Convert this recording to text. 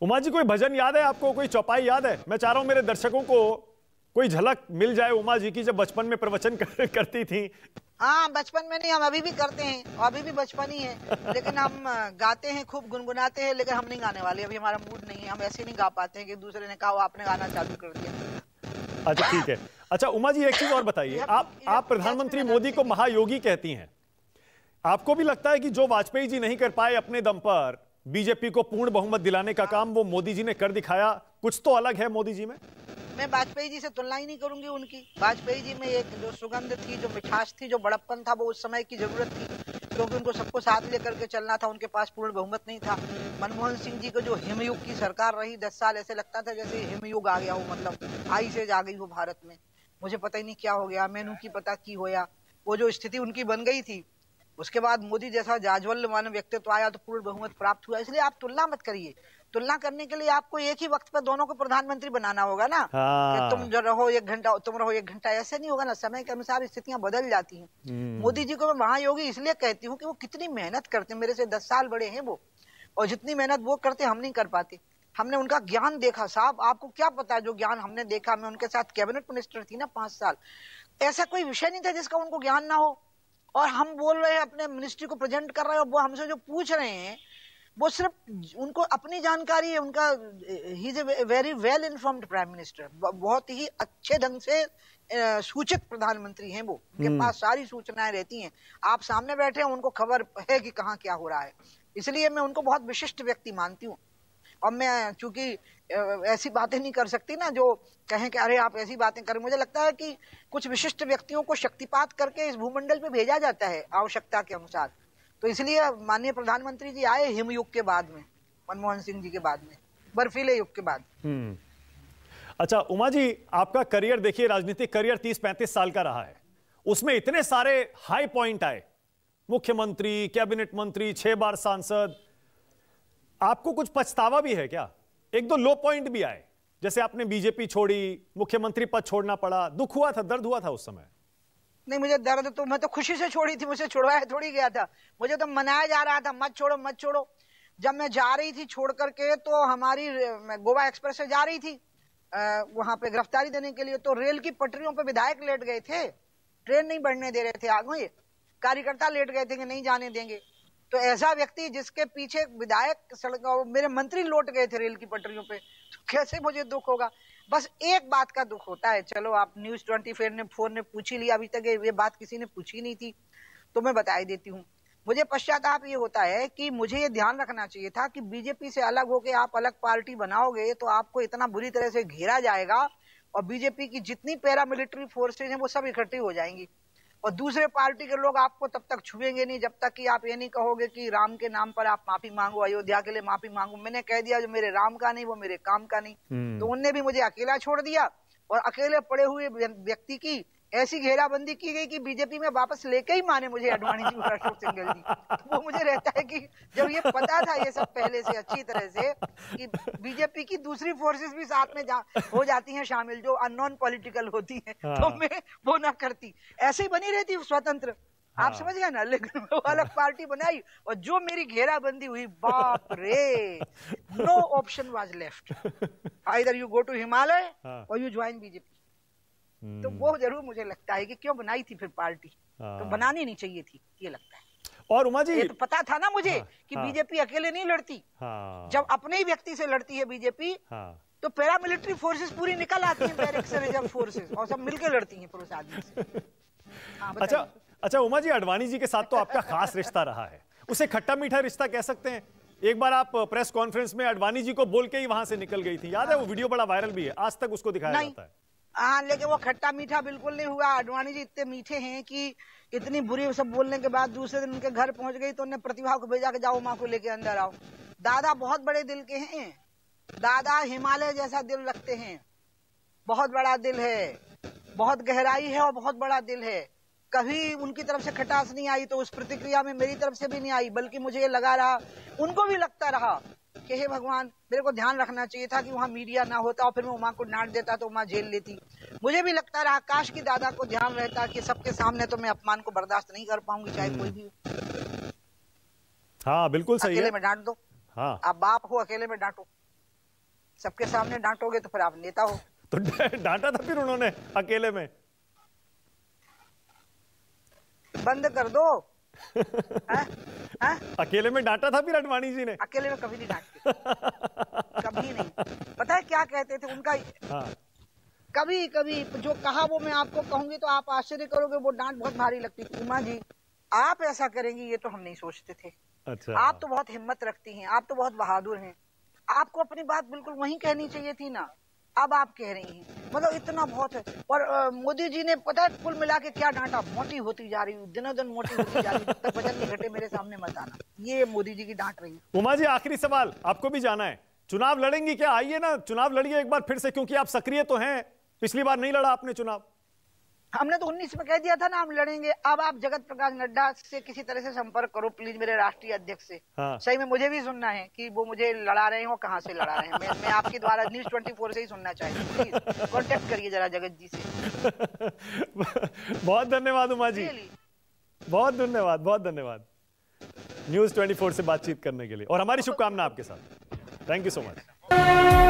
उमा जी, कोई भजन याद है आपको, कोई चौपाई याद है? मैं चाह रहा हूं मेरे दर्शकों को कोई झलक मिल जाए उमा जी की, जब बचपन में प्रवचन करती थी। हाँ, बचपन में नहीं, हम अभी भी करते हैं, अभी भी बचपन ही है, लेकिन हम गाते हैं, खूब गुनगुनाते हैं, लेकिन हम नहीं गाने वाले, अभी हमारा मूड नहीं है, हम ऐसे नहीं गा पाते हैं कि दूसरे ने कहा आपने गाना चालू कर दिया। अच्छा ठीक है। अच्छा उमा जी, एक चीज और बताइए, आप प्रधानमंत्री मोदी को महायोगी कहती हैं, आपको भी लगता है कि जो वाजपेयी जी नहीं कर पाए अपने दम पर बीजेपी को पूर्ण बहुमत दिलाने का काम, वो मोदी जी ने कर दिखाया? कुछ तो अलग है मोदी जी में। मैं वाजपेयी जी से तुलना ही नहीं करूंगी उनकी। वाजपेयी जी में एक जो सुगंध थी, जो मिठास थी, जो बड़प्पन था, वो उस समय की जरूरत थी, क्योंकि उनको सबको साथ लेकर के चलना था, उनके पास पूर्ण बहुमत नहीं था। मनमोहन सिंह जी को जो हिमयुग की सरकार रही 10 साल, ऐसे लगता था जैसे हिमयुग आ गया हो, मतलब आइस एज आ गई हो भारत में। मुझे पता ही नहीं क्या हो गया, मैनू की पता की होया, वो जो स्थिति उनकी बन गई थी। उसके बाद मोदी जैसा जाज्वल्यमान व्यक्तित्व आया तो पूर्ण बहुमत प्राप्त हुआ। इसलिए आप तुलना मत करिए। तुलना करने के लिए आपको एक ही वक्त पर दोनों को प्रधानमंत्री बनाना होगा ना। कि तुम जो रहो 1 घंटा, तुम रहो 1 घंटा, ऐसे नहीं होगा ना। समय के अनुसार स्थितियां बदल जाती हैं। मोदी जी को मैं महायोगी इसलिए कहती हूँ कि वो कितनी मेहनत करते हैं, मेरे से 10 साल बड़े हैं वो, और जितनी मेहनत वो करते हम नहीं कर पाते। हमने उनका ज्ञान देखा साहब, आपको क्या पता जो ज्ञान हमने देखा। मैं उनके साथ कैबिनेट मिनिस्टर थी ना 5 साल, ऐसा कोई विषय नहीं था जिसका उनको ज्ञान ना हो। और हम बोल रहे हैं, अपने मिनिस्ट्री को प्रेजेंट कर रहे हैं, और वो हमसे जो पूछ रहे हैं वो सिर्फ उनको अपनी जानकारी है। उनका he is a very well informed prime minister, बहुत ही अच्छे ढंग से सूचित प्रधानमंत्री हैं वो। उनके पास सारी सूचनाएं रहती हैं, आप सामने बैठे हैं, उनको खबर है कि कहाँ क्या हो रहा है। इसलिए मैं उनको बहुत विशिष्ट व्यक्ति मानती हूँ। और मैं चूंकि ऐसी बातें नहीं कर सकती ना जो कहें कि अरे आप ऐसी बातें करें। मुझे लगता है कि कुछ विशिष्ट व्यक्तियों को शक्तिपात करके इस भूमंडल पे भेजा जाता है आवश्यकता के अनुसार। तो इसलिए माननीय प्रधानमंत्री जी आए हिमयुग के बाद में, मनमोहन सिंह जी के बाद में, बर्फीले युग के बाद। अच्छा उमा जी, आपका करियर देखिए, राजनीतिक करियर 30-35 साल का रहा है, उसमें इतने सारे हाई पॉइंट आए, मुख्यमंत्री, कैबिनेट मंत्री, 6 बार सांसद। आपको कुछ पछतावा भी है क्या? 1-2 लो पॉइंट भी आए, जैसे आपने बीजेपी छोड़ी, मुख्यमंत्री पद छोड़ना पड़ा, दुख हुआ था, दर्द हुआ था उस समय? नहीं, मुझे दर्द तो, मैं तो खुशी से छोड़ी थी, मुझे छुड़वाया थोड़ी गया था, मुझे तो मनाया जा रहा था, मत छोड़ो मत छोड़ो। जब मैं जा रही थी छोड़ करके, तो हमारी गोवा एक्सप्रेस से जा रही थी वहां पे गिरफ्तारी देने के लिए, तो रेल की पटरियों पे विधायक लेट गए थे, ट्रेन नहीं बढ़ने दे रहे थे आगे, कार्यकर्ता लेट गए थे कि नहीं जाने देंगे। तो ऐसा व्यक्ति जिसके पीछे विधायक सड़क, मेरे मंत्री लौट गए थे रेल की पटरियों पे, तो कैसे मुझे दुख होगा। बस एक बात का दुख होता है, चलो आप न्यूज़ 24 ने पूछ ही लिया, अभी तक ये बात किसी ने पूछी नहीं थी तो मैं बता ही देती हूँ। मुझे पश्चाताप ये होता है कि मुझे ये ध्यान रखना चाहिए था कि बीजेपी से अलग होके आप अलग पार्टी बनाओगे तो आपको इतना बुरी तरह से घेरा जाएगा, और बीजेपी की जितनी पैरामिलिट्री फोर्सेज हैं वो सब इकट्ठी हो जाएंगी, और दूसरे पार्टी के लोग आपको तब तक छुएंगे नहीं जब तक कि आप ये नहीं कहोगे कि राम के नाम पर आप माफी मांगो, अयोध्या के लिए माफी मांगो। मैंने कह दिया जो मेरे राम का नहीं वो मेरे काम का नहीं। तो उनने भी मुझे अकेला छोड़ दिया, और अकेले पड़े हुए व्यक्ति की ऐसी घेराबंदी की गई कि बीजेपी में वापस लेके ही माने मुझे अडवाणी जी और अशोक सिंघल जी। तो वो मुझे रहता है कि जब ये पता था ये सब पहले से अच्छी तरह से कि बीजेपी की दूसरी फोर्सेस भी साथ में हो जाती हैं शामिल, जो अननोन पॉलिटिकल होती हैं, तो मैं वो ना करती, ऐसे ही बनी रहती स्वतंत्र। आप समझ गए ना। लेकिन वो अलग पार्टी बनाई, और जो मेरी घेराबंदी हुई, बाप रे, no option was left, either you go to Himalaya और यू ज्वाइन बीजेपी। तो वो जरूर मुझे लगता है कि क्यों बनाई थी फिर पार्टी, तो बनानी नहीं चाहिए थी, ये लगता है। और उमा जी, ये तो पता था ना मुझे कि बीजेपी अकेले नहीं लड़ती। जब अपने ही व्यक्ति से लड़ती है बीजेपी, तो पैरामिलिट्री फोर्सेस पूरी निकल आती हैं, बैरिक्स रिजर्व फोर्सेस, और सब मिलकर लड़ती हैं पुरुष आदमी से। अच्छा उमा जी, अडवाणी जी के साथ तो आपका खास रिश्ता रहा है, उसे खट्टा मीठा रिश्ता कह सकते हैं। एक बार आप प्रेस कॉन्फ्रेंस में अडवाणी जी को बोल के ही वहां से निकल गई थी, याद है? वो वीडियो बड़ा वायरल भी है, आज तक उसको दिखाया जाता है। हाँ, लेकिन वो खट्टा मीठा बिल्कुल नहीं हुआ। अडवाणी जी इतने मीठे हैं कि इतनी बुरी सब बोलने के बाद दूसरे दिन उनके घर पहुंच गई तो उन्हें प्रतिभा को भेजा कि जाओ माँ को लेके अंदर आओ। दादा बहुत बड़े दिल के हैं, दादा हिमालय जैसा दिल रखते हैं, बहुत बड़ा दिल है, बहुत गहराई है और बहुत बड़ा दिल है। कभी उनकी तरफ से खटास नहीं आई, तो उस प्रतिक्रिया में मेरी तरफ से भी नहीं आई, बल्कि मुझे ये लगा रहा, उनको भी लगता रहा कि हे भगवान, मेरे को ध्यान रखना चाहिए था कि वहां मीडिया ना होता, और फिर मैं उमा को डांट देता तो उमा झेल लेती। मुझे भी लगता रहा काश की दादा को ध्यान रहता कि सबके सामने तो मैं अपमान को बर्दाश्त नहीं कर पाऊंगी, चाहे कोई भी हो। हाँ बिल्कुल सही है। अकेले में डांट दो, हाँ, आप बाप हो, अकेले में डांटो। सबके सामने डांटोगे तो फिर आप नेता हो। तो डांटा था फिर उन्होंने अकेले में? बंद कर दो। अकेले में डांटा था फिर अडवाणी जी ने? अकेले में कभी नहीं डांटते, कभी नहीं। पता है क्या कहते थे उनका? हाँ। कभी कभी जो कहा वो मैं आपको कहूंगी तो आप आश्चर्य करोगे, वो डांट बहुत भारी लगती। उमा जी आप ऐसा करेंगी ये तो हम नहीं सोचते थे। अच्छा। आप तो बहुत हिम्मत रखती हैं, आप तो बहुत बहादुर हैं, आपको अपनी बात बिल्कुल वहीं कहनी चाहिए थी ना, अब आप कह रही हैं। मतलब इतना बहुत है। और मोदी जी ने पता है कुल मिला के क्या डांटा? मोटी होती जा रही हूँ, दिनों दिन मोटी होती जा रही हूँ, तब वजन नहीं घटे मेरे सामने मत आना। ये मोदी जी की डांट रही। उमा जी आखिरी सवाल आपको भी जाना है, चुनाव लड़ेंगी क्या? आइए ना चुनाव लड़िए एक बार फिर से, क्योंकि आप सक्रिय तो हैं, पिछली बार नहीं लड़ा आपने चुनाव। हमने तो 19 में कह दिया था ना हम लड़ेंगे। अब आप जगत प्रकाश नड्डा से किसी तरह से संपर्क करो प्लीज, मेरे राष्ट्रीय अध्यक्ष से। हाँ। सही में मुझे भी सुनना है कि वो मुझे लड़ा रहे हैं और कहाँ से लड़ा रहे हैं। मैं आपके द्वारा न्यूज़ 24 से ही सुनना चाहती हूँ। प्लीज कॉन्टेक्ट करिए जरा जगत जी से। बहुत धन्यवाद उमा जी, बहुत धन्यवाद, बहुत धन्यवाद न्यूज़ 24 से बातचीत करने के लिए, और हमारी शुभकामना आपके साथ। Thank you so much.